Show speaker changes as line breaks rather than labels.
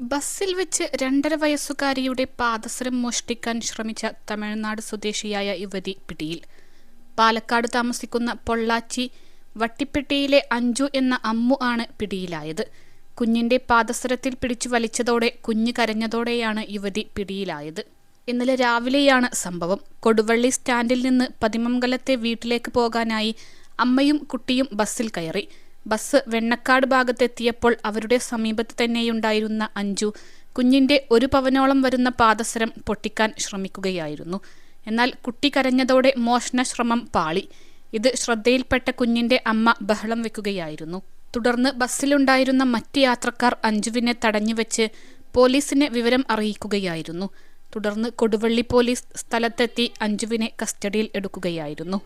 ബസ്സിൽ വെച്ച് 2.5 വയസ്സുകാരിയുടെ പാദസരം മോഷ്ടിക്കാൻ ശ്രമിച്ച തമിഴ്നാട് സ്വദേശിയായ യുവതി പിടിയിൽ. പാലക്കാട് താമസിക്കുന്ന പൊള്ളാച്ചി വട്ടിപ്പെട്ടിയിലെ അഞ്ജു എന്ന അമ്മു ആണ് പിടിയിലായത്. കുഞ്ഞിന്റെ പാദസരത്തിൽ പിടിച്ചു വലിച്ചതോടെ കുഞ്ഞ് കരഞ്ഞതോടെയാണ് യുവതി പിടിയിലായത്. ഇന്നലെ രാവിലെയാണ് സംഭവം. കൊടുവള്ളി സ്റ്റാൻഡിൽ നിന്ന് പതിമംഗലത്തെ വീട്ടിലേക്ക് പോകാനായി അമ്മയും കുട്ടിയും ബസ്സിൽ കയറി. ബസ് വെണ്ണക്കാട് ഭാഗത്തെത്തിയപ്പോൾ അവരുടെ സമീപത്ത് തന്നെയുണ്ടായിരുന്ന അഞ്ജു കുഞ്ഞിന്റെ 1 പവനോളം വരുന്ന പാദസരം പൊട്ടിക്കാൻ ശ്രമിക്കുകയായിരുന്നു. എന്നാൽ കുട്ടി കരഞ്ഞതോടെ മോഷണ ശ്രമം പാളി. ഇത് ശ്രദ്ധയിൽപ്പെട്ട കുഞ്ഞിന്റെ അമ്മ ബഹളം വെക്കുകയായിരുന്നു. തുടർന്ന് ബസ്സിലുണ്ടായിരുന്ന മറ്റ് യാത്രക്കാർ അഞ്ജുവിനെ തടഞ്ഞുവെച്ച് പോലീസിനെ വിവരം അറിയിക്കുകയായിരുന്നു. തുടർന്ന് കൊടുവള്ളി പോലീസ് സ്ഥലത്തെത്തി അഞ്ജുവിനെ കസ്റ്റഡിയിൽ എടുക്കുകയായിരുന്നു.